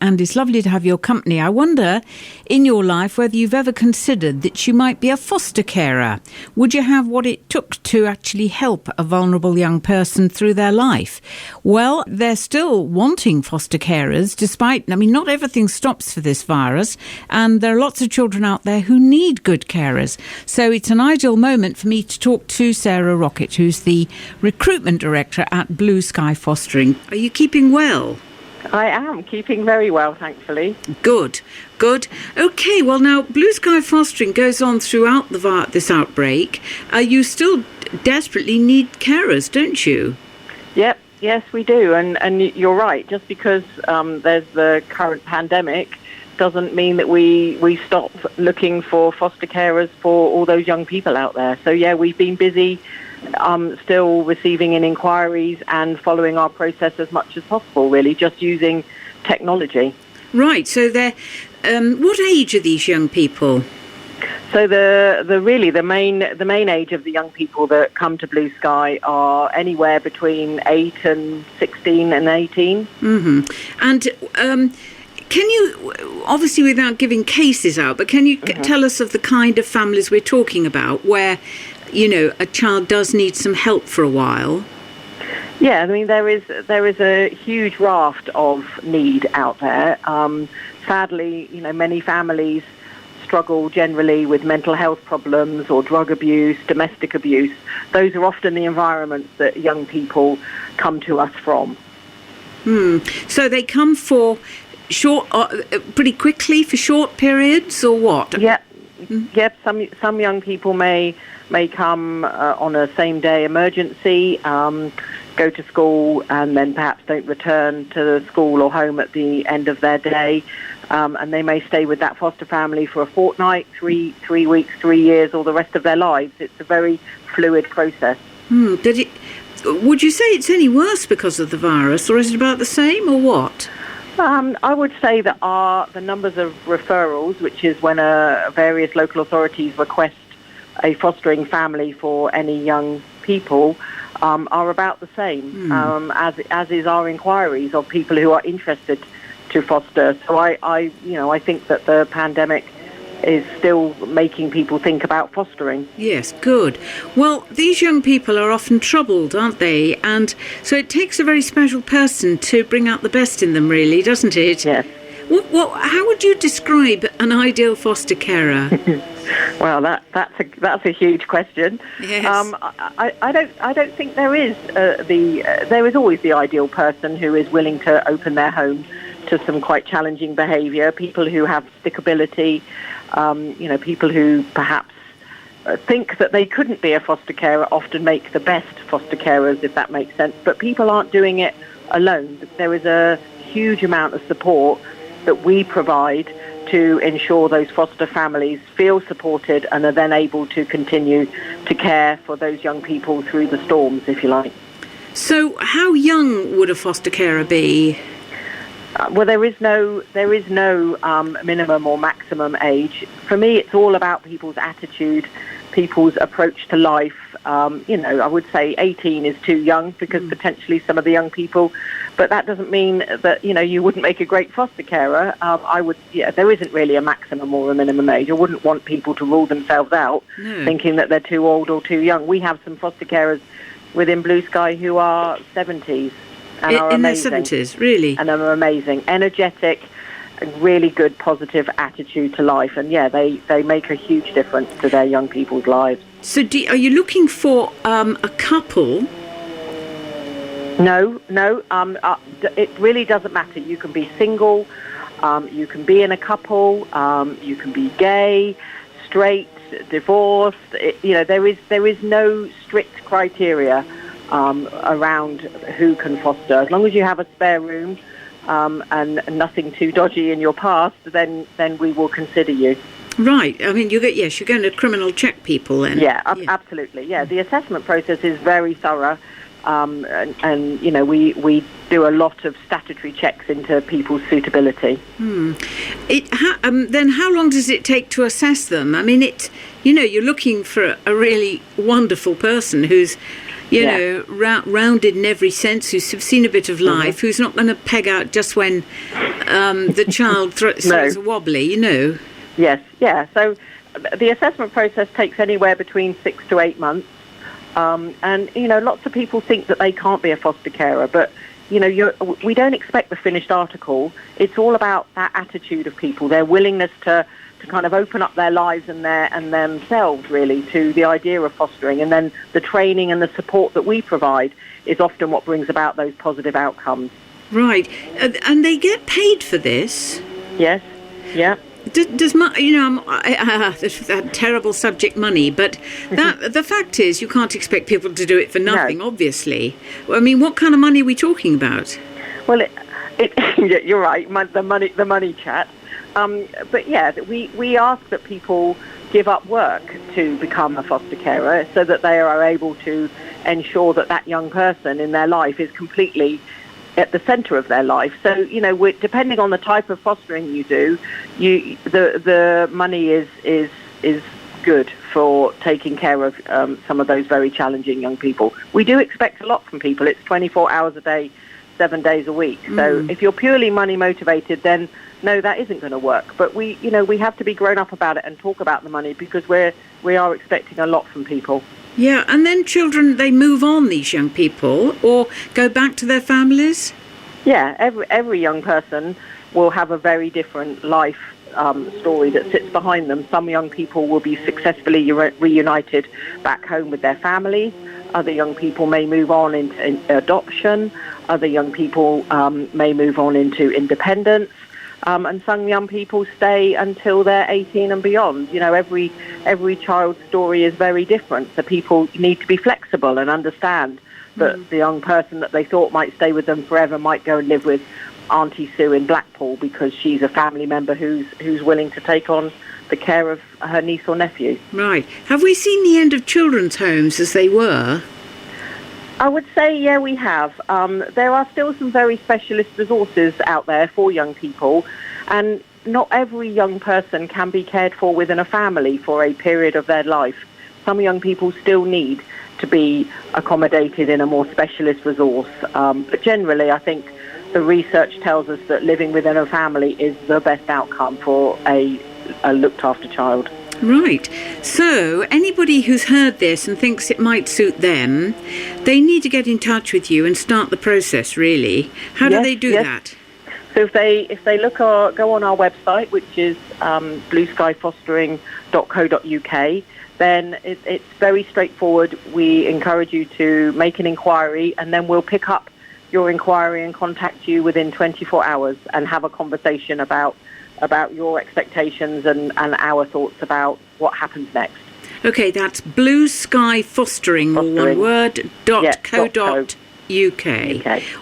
and it's lovely to have your company. I wonder, in your life, whether you've ever considered that you might be a foster carer. Would you have what it took to actually help a vulnerable young person through their life? Well, they're still wanting foster carers, despite, not everything stops for this virus, and there are lots of children out there who need good carers. So it's an ideal moment for me to talk to Sarah Rockett, who's the Recruitment Director at Blue Sky Fostering. Are you keeping well? I am keeping very well, thankfully. Good. Okay, well now, Blue Sky Fostering goes on throughout this outbreak. You still desperately need carers, don't you? Yep, yes we do, and you're right. Just because there's the current pandemic doesn't mean that we stop looking for foster carers for all those young people out there. So yeah, we've been busy still receiving in inquiries and following our process as much as possible, really, just using technology. Right, so they're, what age are these young people? So the main age of the young people that come to Blue Sky are anywhere between 8 and 16 and 18. Mm-hmm. And can you, obviously without giving cases out, but can you tell us of the kind of families we're talking about where, a child does need some help for a while? Yeah, there is a huge raft of need out there. Sadly, many families struggle generally with mental health problems or drug abuse, domestic abuse. Those are often the environments that young people come to us from. So they come for short, pretty quickly for short periods, or what? Yep. Some young people may come on a same-day emergency, go to school, and then perhaps don't return to the school or home at the end of their day, and they may stay with that foster family for a fortnight, three weeks, 3 years, or the rest of their lives. It's a very fluid process. Would you say it's any worse because of the virus, or is it about the same, or what? I would say that the numbers of referrals, which is when various local authorities request a fostering family for any young people, are about the same, as is our inquiries of people who are interested to foster. So I think that the pandemic is still making people think about fostering. Yes, good. Well, these young people are often troubled, aren't they? And so it takes a very special person to bring out the best in them, really, doesn't it? Yes. How would you describe an ideal foster carer? Well, that's a huge question. Yes. I don't think there is there is always the ideal person who is willing to open their home to some quite challenging behaviour. People who have stickability, people who perhaps think that they couldn't be a foster carer often make the best foster carers, if that makes sense. But people aren't doing it alone. There is a huge amount of support that we provide to ensure those foster families feel supported and are then able to continue to care for those young people through the storms, if you like. So how young would a foster carer be? Well, there is no minimum or maximum age. For me, it's all about people's attitude, people's approach to life. I would say 18 is too young because potentially some of the young people, but that doesn't mean that, you wouldn't make a great foster carer. There isn't really a maximum or a minimum age. I wouldn't want people to rule themselves out thinking that they're too old or too young. We have some foster carers within Blue Sky who are 70s. And are amazing. In their 70s, really? And are amazing, energetic, really good, positive attitude to life. And yeah, they make a huge difference to their young people's lives. So are you looking for a couple? No. It really doesn't matter. You can be single, you can be in a couple, you can be gay, straight, divorced. There is no strict criteria around who can foster. As long as you have a spare room and nothing too dodgy in your past, then we will consider you. Right. You're going to criminal check people then. Yeah, absolutely. Yeah, the assessment process is very thorough, and we do a lot of statutory checks into people's suitability. Then how long does it take to assess them? You're looking for a really wonderful person who's rounded in every sense, who's seen a bit of life, who's not going to peg out just when the child throws a wobbly, Yes, yeah. So the assessment process takes anywhere between 6 to 8 months. And, lots of people think that they can't be a foster carer, but, we don't expect the finished article. It's all about that attitude of people, their willingness to kind of open up their lives and themselves, really, to the idea of fostering. And then the training and the support that we provide is often what brings about those positive outcomes. Right. And they get paid for this? Yes, yeah. Does that terrible subject, money, but the fact is you can't expect people to do it for nothing, obviously. I mean, what kind of money are we talking about? Well, you're right, the money chat. But yeah, we ask that people give up work to become a foster carer so that they are able to ensure that young person in their life is completely at the centre of their life. So, depending on the type of fostering you do, the money is good for taking care of some of those very challenging young people. We do expect a lot from people. It's 24 hours a day, 7 days a week. So if you're purely money motivated, then no, that isn't going to work. But we have to be grown up about it and talk about the money because we are expecting a lot from people. Yeah, and then children, they move on, these young people, or go back to their families? Yeah, every young person will have a very different life story that sits behind them. Some young people will be successfully reunited back home with their families. Other young people may move on into adoption. Other young people may move on into independence. And some young people stay until they're 18 and beyond. Every child's story is very different. So people need to be flexible and understand that the young person that they thought might stay with them forever might go and live with Auntie Sue in Blackpool because she's a family member who's willing to take on the care of her niece or nephew. Right. Have we seen the end of children's homes as they were? I would say, yeah, we have. There are still some very specialist resources out there for young people, and not every young person can be cared for within a family for a period of their life. Some young people still need to be accommodated in a more specialist resource. But generally, I think the research tells us that living within a family is the best outcome for a looked-after child. Right. So anybody who's heard this and thinks it might suit them, they need to get in touch with you and start the process, really. How do they do that? So if they go on our website, which is blueskyfostering.co.uk, then it's very straightforward. We encourage you to make an inquiry, and then we'll pick up your inquiry and contact you within 24 hours and have a conversation about your expectations and our thoughts about what happens next. Okay, that's blueskyfostering, all one word, .co.uk.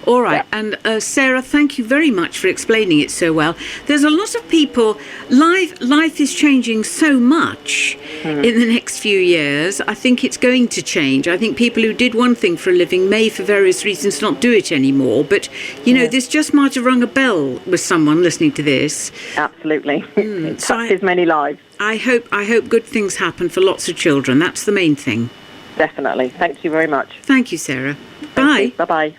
All right, and Sarah, thank you very much for explaining it so well. There's a lot of people, life is changing so much in the next few years. I think it's going to change. I think people who did one thing for a living may, for various reasons, not do it anymore. But, this just might have rung a bell with someone listening to this. Absolutely. It touches many lives. I hope good things happen for lots of children. That's the main thing. Definitely. Thank you very much. Thank you, Sarah. Bye. Bye-bye.